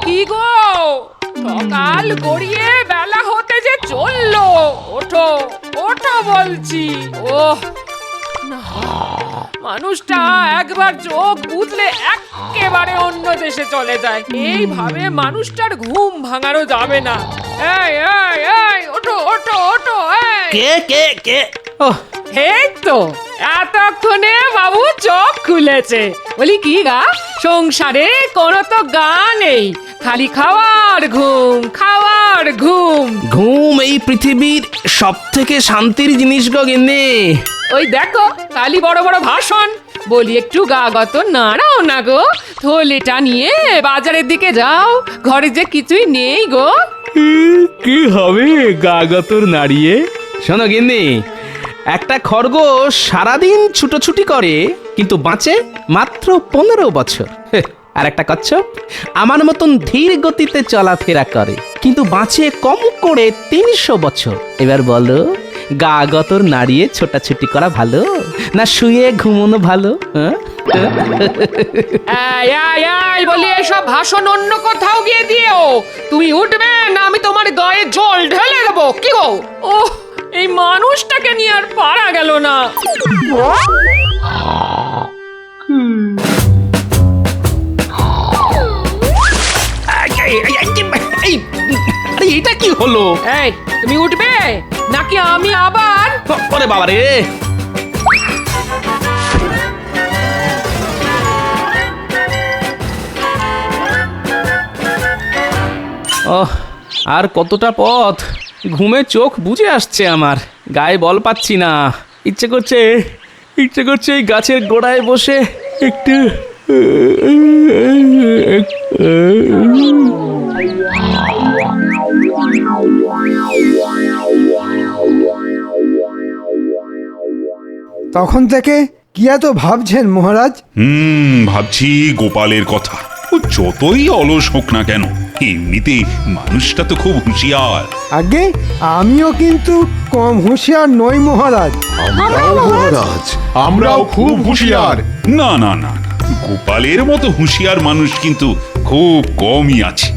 কি গো, সকাল গড়িয়ে বেলা হতে যে চললো। ওঠো ওঠো বলছি। ওহ না, মানুষটা একবার চোখ বুঝলে একেবারে অন্য দেশে চলে যায়। এইভাবে মানুষটার ঘুম ভাঙানো যাবে না। এই এই এই ওঠো ওঠো ওঠো। কে কে কে? ওহ, এই তো এতক্ষণে বাবু চোখ খুলেছে। বলি কি গা, সংসারে কোনো তো গা নেই, খালি খাওয়ার ঘুম খাওয়ার ঘুম। ঘুম এই পৃথিবীর সব থেকে শান্তির জিনিস গো গিন্নি। ওই দেখো খালি বড় বড় ভাষণ। বলি একটু গা গত নাড়াও না গো, থলেটা নিয়ে বাজারের দিকে যাও, ঘরে যে কিছুই নেই গো। কি হবে গাগতর নাড়িয়ে? শোনো গিন্নি, একটা খরগোশ সারাদিন ছুটোছুটি করে কিন্তু বাঁচে মাত্র 15 বছর। আর একটা কচ্ছপ আমার মতন ধীর গতিতে চলাফেরা করে কিন্তু বাঁচে কম করে 300 বছর। এবার বলো, গা গতর নাড়িয়ে ছোটাছুটি করা ভালো না শুয়ে ঘুমোনো ভালো? এই এই এই বলি, এসব ভাষণ অন্য কোথাও গিয়ে দিও। তুমি উঠবে না আমি তোমার গায়ে জল ঢেলে দেবো। কি গো, ওহ এই মানুষটাকে নিয়ে আর পারা গেল না। এটা কি হলো? এই তুমি উঠবে নাকি আমি আবার? ওরে বাবা রে! ওহ, আর কতটা পথ? ঘুমে চোখ বুজে আসছে আমার, গায়ে বল পাচ্ছি না। ইচ্ছে করছে এই গাছের গোড়ায় বসে একটু তখন থেকে কি এত ভাবছেন মহারাজ? ভাবছি গোপালের কথা। ও যতই অলস হোক না কেন, এমনিতে মানুষটা তো খুব হুঁশিয়ার। আগে আমিও কিন্তু কম হুঁশিয়ার নই মহারাজ। মহারাজ আমরাও খুব হুঁশিয়ার। না না না, গোপালের মতো হুঁশিয়ার মানুষ কিন্তু খুব কমই আছে।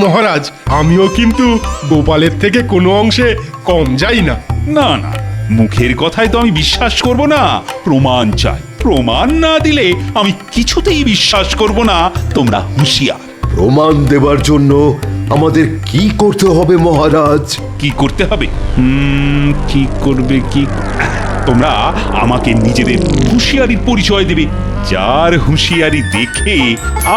মহারাজ আমিও কিন্তু গোপালের থেকে কোনো অংশে কম যাই না। না না, মুখের কথায় তো আমি বিশ্বাস করব না, প্রমাণ চাই। প্রমাণ না দিলে আমি কিছুতেই বিশ্বাস করব না তোমরা হুঁশিয়ার। প্রমাণ দেবার জন্য আমাদের কি করতে হবে মহারাজ? কি করতে হবে? কি করবে কি? তোমরা আমাকে নিজেদের হুঁশিয়ারির পরিচয় দেবে। যার হুঁশিয়ারি দেখে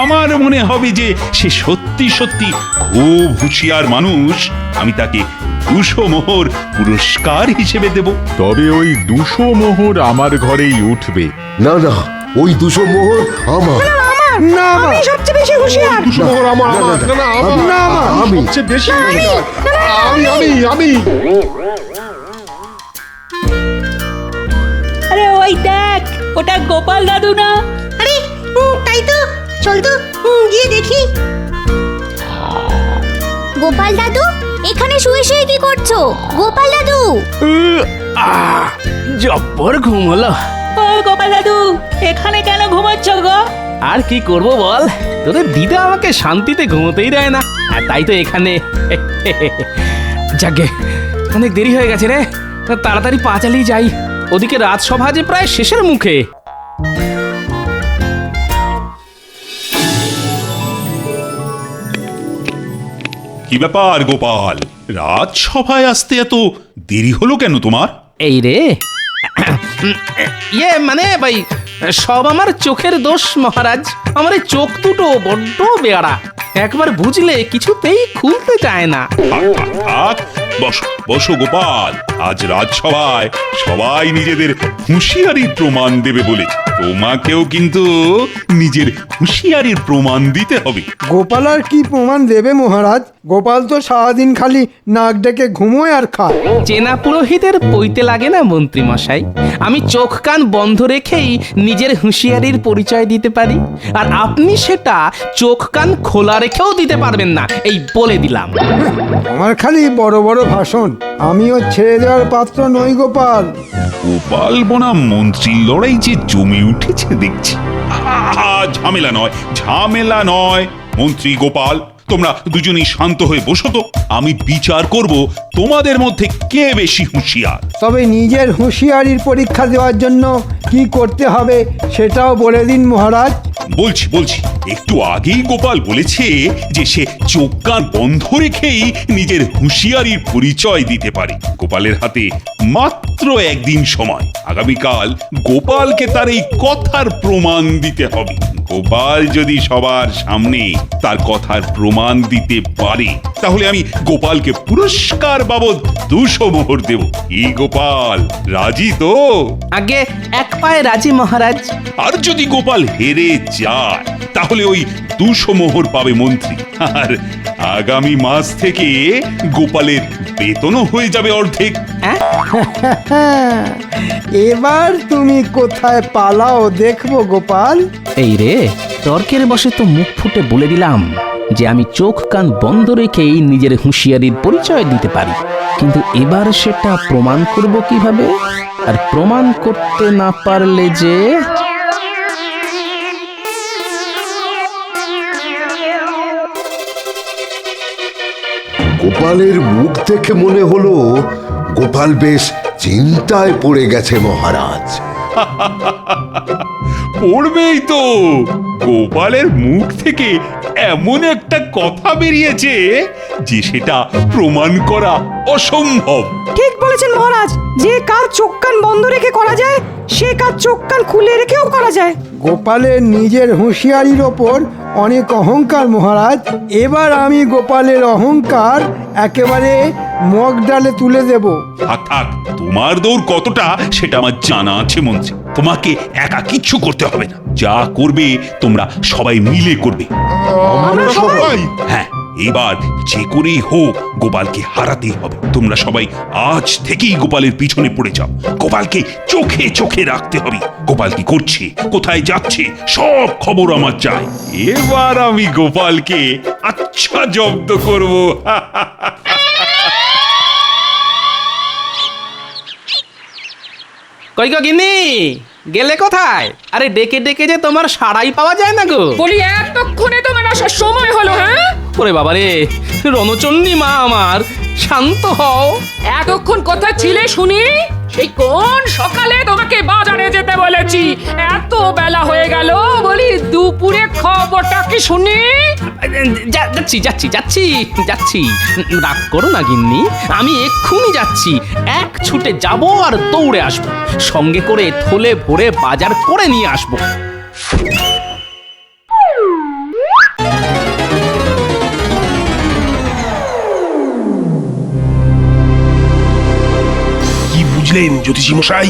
আমার মনে হবে যে সে সত্যি সত্যি খুব হুঁশিয়ার মানুষ, আমি তাকে 200 মোহর পুরস্কার হিসেবে দেব। তবে ওই 200 মোহর আমার ঘরেই উঠবে। না না, ওই 200 মোহর আমার। না আমি সবচেয়ে বেশি হুঁশিয়ার। 200 মোহর আমার। না, না, না, না আমি। না, আমি সবচেয়ে বেশি হুঁশিয়ার। আমি আরে ওই দেখ, ওটা গোপাল দাদু না? আরে তাই তো, চল তো গিয়ে দেখি। গোপাল দাদু, এখানে শুয়ে শুয়ে কি করছো? গোপাল দাদু! জব্বর ঘুম হলো। ও গোপাল দাদু, এখানে কেন ঘুমাচ্ছ গো? আর কি করব বল, তোদের দিদা আমাকে শান্তিতে ঘুমোতেই দেয় না, আর তাই তো এখানে। যাকে অনেক দেরি হয়ে গেছে রে, তাড়াতাড়ি পা চালিয়ে যাই। ওদিকে রাজসভা যে প্রায় শেষের মুখে। কি ব্যাপার গোপাল, রাজসভায় আসতে এত দেরি হলো কেন তোমার? এই রে, মানে ভাই, সব আমার চোখের দোষ মহারাজ। আমার এই চোখ দুটো বড্ড বেয়ারা, একবার বুঝলে কিছুতেই খুলতে চায় না। থাক, বসো বসো গোপাল। আজ রাজসভায় সবাই নিজেদের হুঁশিয়ারির প্রমাণ দেবে বলেছে, তোমাকেও কিন্তু নিজের হুঁশিয়ারির প্রমাণ দিতে হবে। গোপাল আর কি প্রমাণ দেবে মহারাজ? গোপাল তো সারাদিন খালি নাক ডেকে ঘুমোয় আর খায়। চেনা পুরোহিতের পইতে লাগে না মন্ত্রী মশাই। আমি চোখ কান বন্ধ রেখেই নিজের হুঁশিয়ারির পরিচয় দিতে পারি, আর আপনি সেটা চোখ কান খোলা রেখেও দিতে পারবেন না, এই বলে দিলাম। আমার খালি বড় বড় ভাষণ, আমিও ছেড়ে দেওয়ার পাত্র নই গোপাল। গোপাল বনাম মন্ত্রীর লড়াই যে জমে উঠেছে দেখছি। ঝামেলা নয়, ঝামেলা নয়। মন্ত্রী গোপাল, তোমরা দুজনেই শান্ত হয়ে বসো তো, আমি বিচার করব তোমাদের মধ্যে কে বেশি হুঁশিয়ার। তবে নিজের হুঁশিয়ারির পরীক্ষা দেওয়ার জন্য কি করতে হবে সেটাও বলে দিন মহারাজ। বলছি একটু আগেই গোপাল বলেছে যে সে চোখ কান বন্ধ রেখেই নিজের হুঁশিয়ারির পরিচয় দিতে পারে। গোপালের হাতে মাত্র একদিন সময়, আগামীকাল গোপালকে তার এই কথার প্রমাণ দিতে হবে। গোপাল যদি সবার সামনে তার কথার প্রমাণ দিতে পারে তাহলে আমি গোপালকে পুরস্কার বাবদ 200 মোহর দেব। এই গোপাল রাজি তো? আগে এক পায়ে রাজি মহারাজ। আর যদি গোপাল হেরে যায় তাহলে ওই 200 মোহর পাবে মন্ত্রী, আর আগামী মাস থেকে গোপালের বেতনও হয়ে যাবে অর্ধেক। এবার তুমি কোথায় পালাও দেখবো গোপাল। এই রে, তর্কের বসে তো মুখ ফুটে বলে দিলাম যে আমি চোখ কান বন্ধ রেখেই নিজের হুঁশিয়ারির পরিচয় দিতে পারি, কিন্তু এবার সেটা প্রমাণ করব কিভাবে? আর প্রমাণ করতে না পারলে যে গোপালের মুখ দেখে মনে হলো গোপাল বেশ চিন্তায় পড়ে গেছে মহারাজ। পড়বেই তো, গোপালের মুখ থেকে এমন একটা কথা বেরিয়েছে যে সেটা প্রমাণ করা অসম্ভব। ঠিক বলেছেন মহারাজ, যে কাজ চোখ কান বন্ধ রেখে করা যায় সে কাজ চোখ কান খুলে রেখেও করা যায়। গোপালের নিজের হুঁশিয়ারির ওপর অনেক অহংকার মহারাজ। এবার আমি গোপালের অহংকার একেবারে মগ ডালে তুলে দেব। থাক, তোমার দৌড় কতটা সেটা আমার জানা আছে মন্ত্রী। তোমাকে একা কিচ্ছু করতে হবে না, যা করবে তোমরা সবাই মিলে করবে। আমরা সবাই? হ্যাঁ, এবার যে করেই হোক গোপালকে হারাতেই হবে। তোমরা সবাই আজ থেকেই গোপালের পিছনে পড়ে যাও। গোপালকে চোখে চোখে রাখতে হবে। গোপাল কি করছে, কোথায় যাচ্ছে, সব খবর আমার চাই। এবার আমি গোপালকে আচ্ছা জব্দ করব। কই গো গিন্নি, গেলে কোথায়? আরে ডেকে ডেকে যে তোমার সাড়াই পাওয়া যায় না গো। বলি এতক্ষণে তোমার আসার সময় হলো? হ্যাঁ, ওরে বাবারে, রণচণ্ডী মা আমার, শান্ত হও। এতক্ষণ কোথায় ছিলে শুনি? সেই কোন সকালে তোমাকে বাজারে যেতে বলেছি, এত বেলা হয়ে গেল। বলি দুপুরে খবরটা কি শুনি? যাচ্ছি। রাগ করো না গিন্নি, আমি এক্ষুনি যাচ্ছি। এক ছুটে যাব আর দৌড়ে আসবো, সঙ্গে করে থলে ভরে বাজার করে নিয়ে আসবো। কি বুঝলেন জ্যোতিষী মশাই?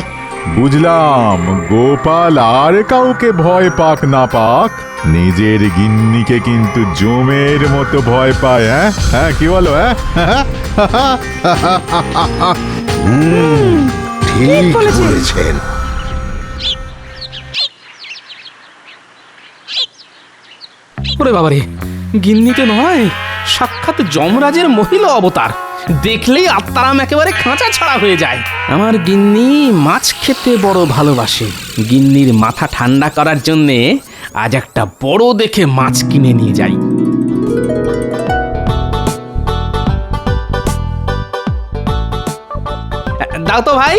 বুঝলাম, গোপাল আর কাউকে ভয় পাক না পাক, নিজের গিন্নিকে কিন্তু জমের মতো ভয় পায়। হ্যাঁ, কি বলো? ঠিক বলেছেন। ওরে বাবারে, গিন্নিতে নয়, সাক্ষাৎ যমরাজের মহিলা অবতার। দেখলেই আত্মারাম একেবারে খাঁচা ছাড়া হয়ে যায়। আমার গিন্নি মাছ খেতে বড় ভালোবাসে। গিন্নির মাথা ঠান্ডা করার জন্যে আজ একটা বড় দেখে মাছ কিনে নিয়ে যাই। দাও তো ভাই,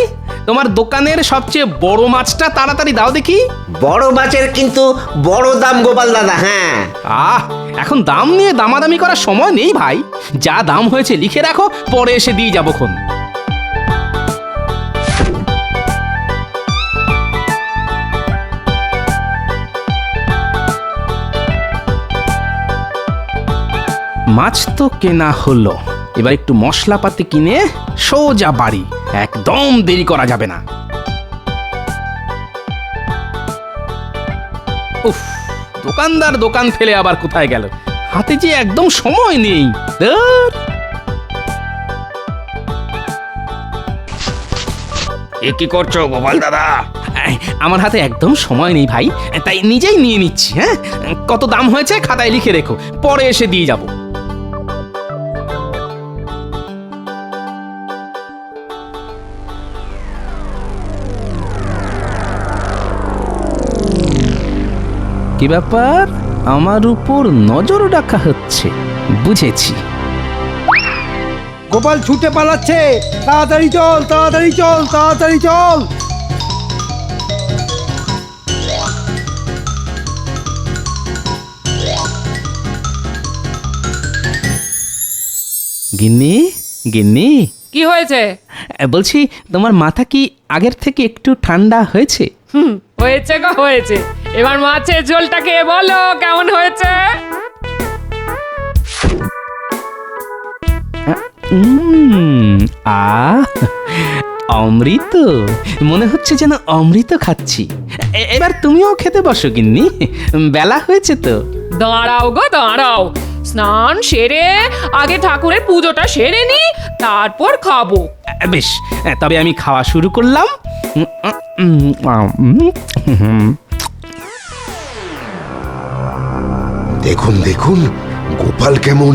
তোমার দোকানের সবচেয়ে বড় মাছটা তাড়াতাড়ি দাও দেখি। বড় মাছের কিন্তু বড় দাম গোপাল দাদা। হ্যাঁ, এখন দাম নিয়ে দামাদামি করার সময় নেই ভাই। যা দাম হয়েছে লিখে রাখো, পরে এসে দিয়ে যাবো খন। মাছ তো কেনা হলো, এবার একটু মশলাপাতি কিনে সোজা বাড়ি। একদম দেরি করা যাবে না। উফ, দোকানদার দোকান ফেলে আবার কোথায় গেল? হাতে যে একদম সময় নেই। ধুর। এ কি করছো গোপাল দাদা? আমার হাতে একদম সময় নেই ভাই, তাই নিজেই নিয়ে নিচ্ছি। হ্যাঁ, কত দাম হয়েছে খাতায় লিখে রেখো, পরে এসে দিয়ে যাব। কি ব্যাপার, আমার উপর নজর রাখা হচ্ছে? বুঝেছি। গোপাল ছুটে পালাচ্ছে, তাড়াতাড়ি চল, তাড়াতাড়ি চল, তাড়াতাড়ি চল। গিন্নি, গিন্নি, কি হয়েছে? বলছি তোমার মাথা কি আগের থেকে একটু ঠান্ডা হয়েছে? হয়েছে গো হয়েছে। এবার মাছের ঝোলটাকে বলো কেমন হয়েছে? অমৃত, মনে হচ্ছে যেন অমৃত খাচ্ছি। এবার তুমিও খেতে বসো গিন্নি, বেলা হয়েছে তো। দাঁড়াও গো দাঁড়াও, স্নান সেরে আগে ঠাকুরের পুজোটা সেরে নি, তারপর খাবো। বেশ, তবে আমি খাওয়া শুরু করলাম। দেখুন দেখুন, গোপাল কেমন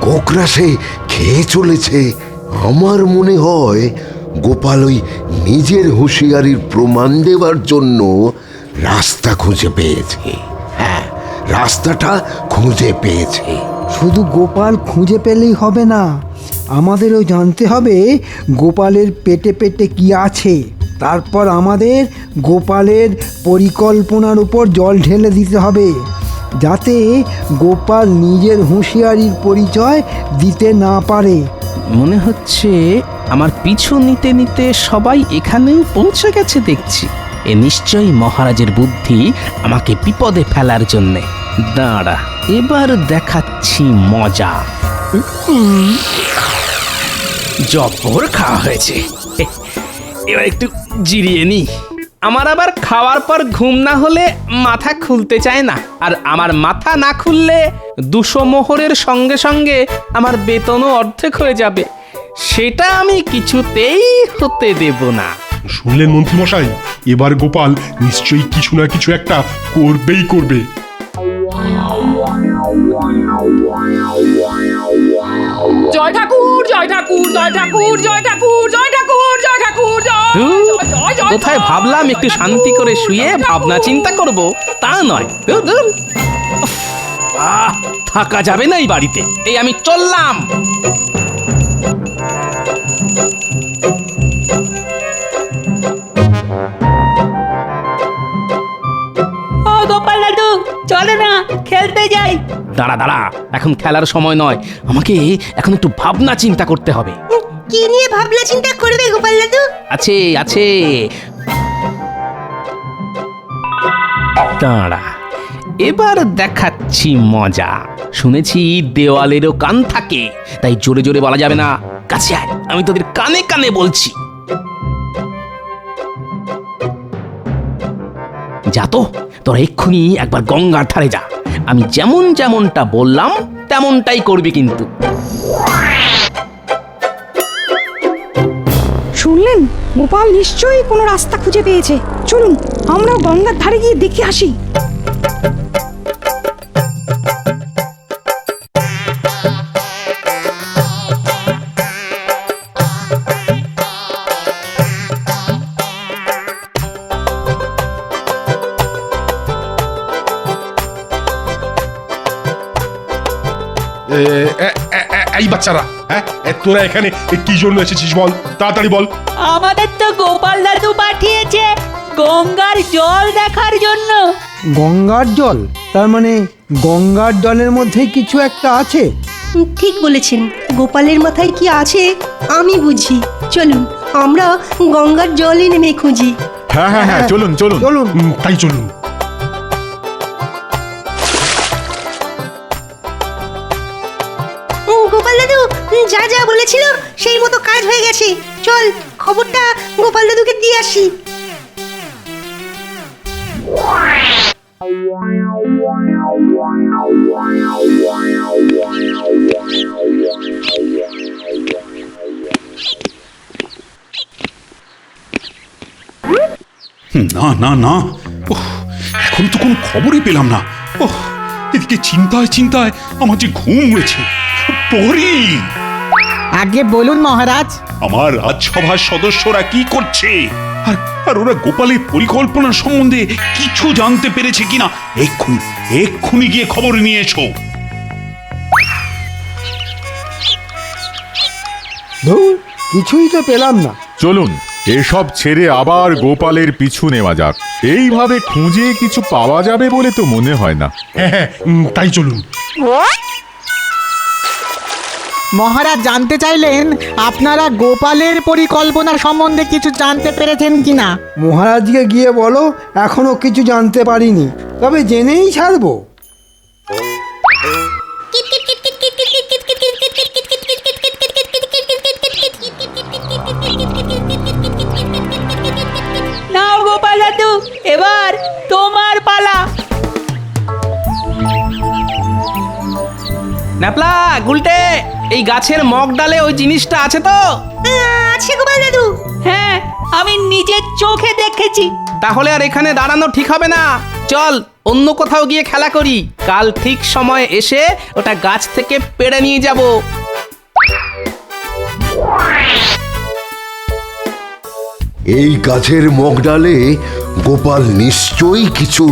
গোকরাসে খেয়ে চলেছে। আমার মনে হয় গোপাল ওই নিজের হুঁশিয়ারির প্রমাণ দেওয়ার জন্য রাস্তা খুঁজে পেয়েছে। হ্যাঁ, রাস্তাটা খুঁজে পেয়েছে। শুধু গোপাল খুঁজে পেলেই হবে না, আমাদেরও জানতে হবে গোপালের পেটে পেটে কি আছে। তারপর আমাদের গোপালের পরিকল্পনার উপর জল ঢেলে দিতে হবে, যাতে গোপাল নিজের হুঁশিয়ারির পরিচয় দিতে না পারে। মনে হচ্ছে আমার পিছু নিতে নিতে সবাই এখানেও পৌঁছে গেছে দেখছি। এ নিশ্চয়ই মহারাজের বুদ্ধি আমাকে বিপদে ফেলার জন্যে। দাঁড়া, এবার দেখাচ্ছি মজা। জব্বর খাওয়া হয়েছে, এবার একটু জিরিয়ে নি। আমার আবার খাওয়ার পর ঘুম না হলে মাথা খুলতে চায় না, আর আমার মাথা না খুললে 200 মোহরের সঙ্গে সঙ্গে আমার বেতনও অর্ধেক হয়ে যাবে। সেটা আমি কিছুতেই হতে দেব না। শুনলেন মন্ত্রী মশাই, এবার গোপাল নিশ্চয়ই কিছু না কিছু একটা করবেই করবে। জয় ঠাকুর, জয় ঠাকুর, জয় ঠাকুর, জয় ঠাকুর, জয় ঠাকুর, জয় ঠাকুর, কোথায় ভাবলাম একটু শান্তি করে শুয়ে ভাবনা চিন্তা করব, তা নয়। ধুর, ধুর। উফ, থাকা যাবে না এই বাড়িতে। এই আমি চললাম। ও গোপাল দাদু, চলো না খেলতে যাই। দাঁড়া দাঁড়া, এখন খেলার সময় নয়, আমাকে এখন একটু ভাবনা চিন্তা করতে হবে। কি নিয়ে ভাবনা চিন্তা করবে গোপাল দাদু? আছে আছে, দাঁড়া, এবার দেখাচ্ছি মজা। শুনেছি দেওয়ালেরও কান থাকে, তাই জোরে জোরে বলা যাবে না। কাছে আয়, আমি তোদের কানে কানে বলছি। যা তো, তোরা এক্ষুনি একবার গঙ্গার ধারে যা। আমি যেমন যেমনটা বললাম তেমনটাই করবি কিন্তু। শুনলেন, গোপাল নিশ্চয়ই কোনো রাস্তা খুঁজে পেয়েছে। চলুন আমরাও গঙ্গার ধারে গিয়ে দেখে আসি। এই বাচ্চারা, হ্যাঁ তোরা এখানে কি জন্য এসেছিস বল, তাড়াতাড়ি বল। আমাদের তো গোপাল দাদু পাঠিয়েছে গঙ্গার জল দেখার জন্য। গঙ্গার জল? তার মানে গঙ্গার জলের মধ্যে কিছু একটা আছে। ঠিক বলেছেন, গোপালের মাথায় কি আছে আমি বুঝি। চলুন আমরা গঙ্গার জলে নেমে খুঁজি। হ্যাঁ হ্যাঁ হ্যাঁ, চলুন চলুন চলুন। তাই চলুন। গোপাল দাদু যা যা বলেছিল সেই মতো কাজ হয়ে গেছে। চল খবরটা গোপাল দাদুকে দিয়ে আসি। না না না, এখন তো কোনো খবরই পেলাম না। এদিকে চিন্তায় চিন্তায় আমার যে ঘুম হয়েছে। প্রহরী, আগে বলুন মহারাজ। আমার রাজসভার সদস্যরা কি করছে, আর ওরা গোপালের পরিকল্পনা সম্বন্ধে কিছু জানতে পেরেছে কিনা এক্ষুনি গিয়ে খবর নিয়ে এসো। ধুর, কিছুই তো পেলাম না। চলুন এসব ছেড়ে আবার গোপালের পিছু নেওয়া যাক। এইভাবে খুঁজে কিছু পাওয়া যাবে বলে তো মনে হয় না। হ্যাঁ হ্যাঁ, তাই চলুন। মহারাজ জানতে চাইলেন আপনারা গোপালের পরিকল্পনা সম্বন্ধে কিছু জানতে পেরেছেন কিনা। মহারাজকে গিয়ে বলো এখনো কিছু জানতে পারিনি, তবে জেনেই ছাড়বো। নাও গোপাল দাদু, এবার তোমার পালা। ন্যাপলা, গুলটে, এই গাছের মগ ডালে ওই জিনিসটা আছে তো? আছে গোপাল দাদু। হ্যাঁ, আমি নিজের চোখে দেখেছি। তাহলে আর এখানে দাঁড়ানো ঠিক হবে না, চল অন্য কোথাও গিয়ে খেলা করি। কাল ঠিক সময় এসে ওটা গাছ থেকে পেড়ে নিয়ে যাব। এই গাছের মগডালে গোপাল নিশ্চয়ই কিছু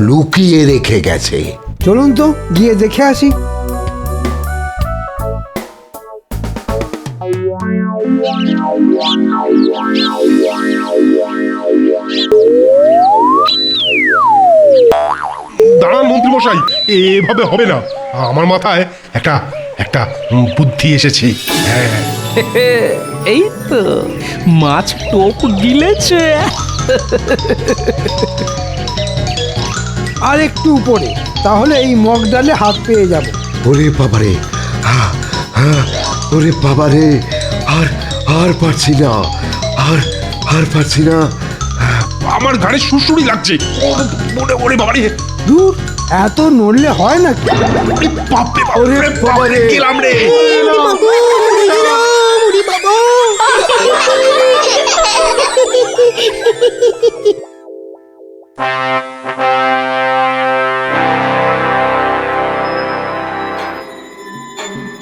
লুকিয়ে রেখে গেছে। চলুন তো গিয়ে দেখে আসি। দাঁড়ান মন্ত্রী মশাই, এভাবে হবে না। আমার মাথায় একটা একটা বুদ্ধি এসেছে। হ্যাঁ, এই তো মাছ টোপ গিলেছে। আর একটু উপরে, তাহলে এই মগ ডালে হাত পেয়ে যাব। ওরে বাবারে, ওরে বাবারে, আর আর পারছি না, আর পারছি না। আমার ঘাড়ে সুড়সুড়ি লাগছে। ওরে ওরে বাবারে, দূর, এত নড়লে হয় না। বাপরে বাপরে বাবারে, গেলাম রে।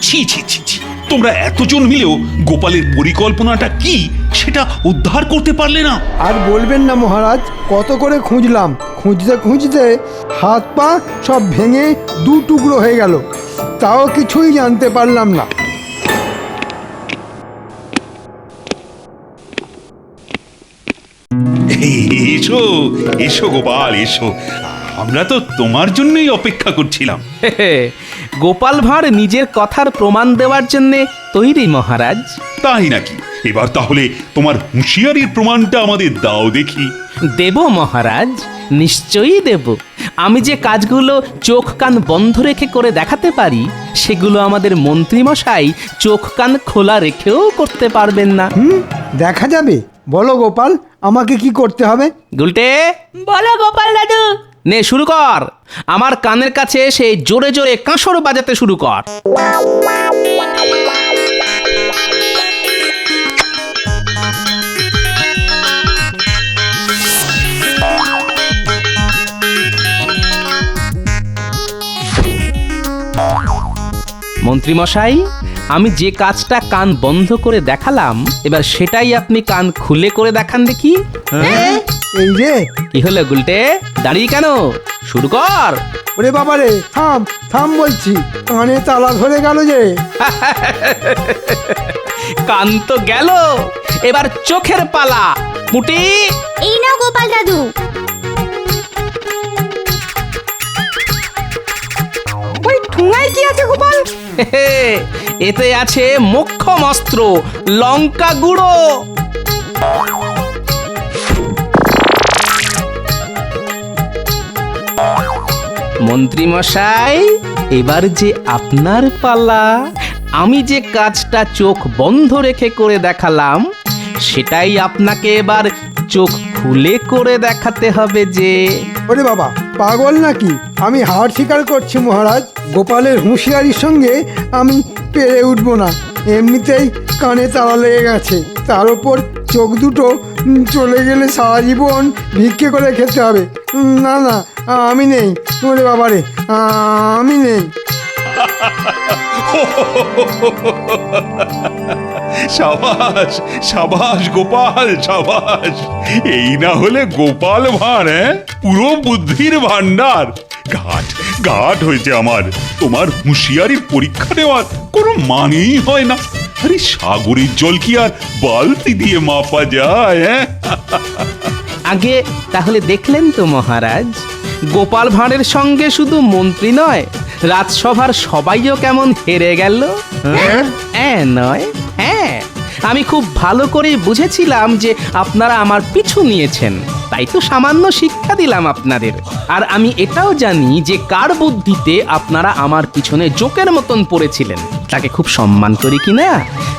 ছি ছি ছি ছি, তোমরা এতজন মিলেও গোপালের পরিকল্পনাটা কি সেটা উদ্ধার করতে পারলে না। আর বলবেন না মহারাজ, কত করে খুঁজলাম, খুঁজতে খুঁজতে হাত পা সব ভেঙে দু টুকরো হয়ে গেল, তাও কিছুই জানতে পারলাম না। এসো এসো গোপাল, এসো। আমরা তো তোমার জন্যই অপেক্ষা করছিলাম। গোপাল ভাঁড় নিজের কথার প্রমাণ দেওয়ার জন্য তৈরি মহারাজ। তাই নাকি? এবার তাহলে তোমার হুঁশিয়ারির প্রমাণটা আমাদের দাও দেখি। দেব মহারাজ, নিশ্চয়ই দেব। আমি যে কাজগুলো চোখ কান বন্ধ রেখে করে দেখাতে পারি, সেগুলো আমাদের মন্ত্রী মশাই চোখ কান খোলা রেখেও করতে পারবেন না। দেখা যাবে। বলো গোপাল, আমাকে কি করতে হবে? গুলটে, বলো গোপাল দাদু। নে শুরু কর। আমার কানের কাছে এসে জোরে জোরে কাঁসর বাজাতে শুরু কর। মন্ত্রী মশাই, আমি যে কাজটা কান বন্ধ করে দেখালাম, এবার সেটাই আপনি কান খুলে করে দেখান দেখি। এই রে, কি হলো গুলটে, দাঁড়িয়ে কেন? শুরু কর। ওরে বাবারে, থাম থাম বলছি, কানে তালা ধরে গেল যে। কান তো গেল, এবার চোখের পালা। মুটি, এই নাও গোপাল দাদু। ওই ঠুঙায় কি আছে গোপাল? এতে আছে মোক্ষম অস্ত্র, লঙ্কা গুঁড়ো। মন্ত্রী মশাই, এবার যে আপনার পালা। আমি যে কাজটা চোখ বন্ধ রেখে করে দেখালাম, সেটাই আপনাকে এবার চোখ খুলে করে দেখাতে হবে যে। ওরে বাবা, পাগল নাকি? আমি হার স্বীকার করছি মহারাজ, গোপালের হুঁশিয়ারির সঙ্গে আমি পেরে উঠবো না। এমনিতেই কানে তালা লেগে গেছে, তার উপর চোখ দুটো চলে গেলে সারা জীবন ভিক্ষে করে খেতে হবে। না না, আমি নেই। ওরে বাবারে, আমি নেই। সাবাস সাবাস গোপাল, সাবাস। এই না হলে গোপাল ভাঁড়, পুরো বুদ্ধির ভান্ডার। ঘাট হয়েছে আমার। তোমার হুঁশিয়ারির পরীক্ষা দেওয়ার কোনো মানেই হয় না। আরে সাগরের জল কি আর বালতি দিয়ে মাপা যায়? হ্যাঁ, আগে তাহলে দেখলেন তো মহারাজ, গোপাল ভাঁড়ের সঙ্গে শুধু মন্ত্রী নয়, রাজসভার সবাইও কেমন হেরে গেল। হ্যাঁ নয়, হ্যাঁ, আমি খুব ভালো করে বুঝেছিলাম যে আপনারা আমার পিছু নিয়েছেন, তাই তো সামান্য শিক্ষা দিলাম আপনাদের। আর আমি এটাও জানি যে কার বুদ্ধিতে আপনারা আমার পিছনে জোকের মতন পড়েছিলেন, তাকে খুব সম্মান করি কিনা,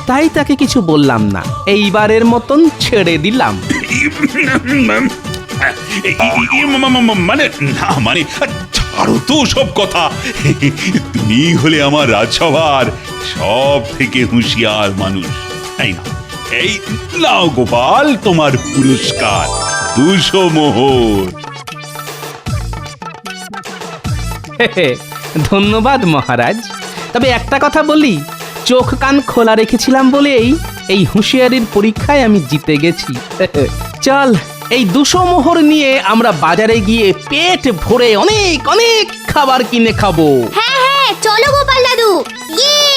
তাই তাকে কিছু বললাম না, এইবারের মতন ছেড়ে দিলাম। মানে না, মানে ছাড়ো তো সব কথা। তুমি হলে আমার রাজসভার সব থেকে হুঁশিয়ার মানুষ, তাই না? এই নাও গোপাল, তোমার পুরস্কার 200 মোহর। ধন্যবাদ মহারাজ। তবে একটা কথা বলি, চোখ কান খোলা রেখেছিলাম বলেই এই হুঁশিয়ারির পরীক্ষায় আমি জিতে গেছি। চল, এই 200 মোহর নিয়ে আমরা বাজারে গিয়ে পেট ভরে অনেক অনেক খাবার কিনে খাবো। হ্যাঁ হ্যাঁ, চলো গোপাল দাদু। ইয়ে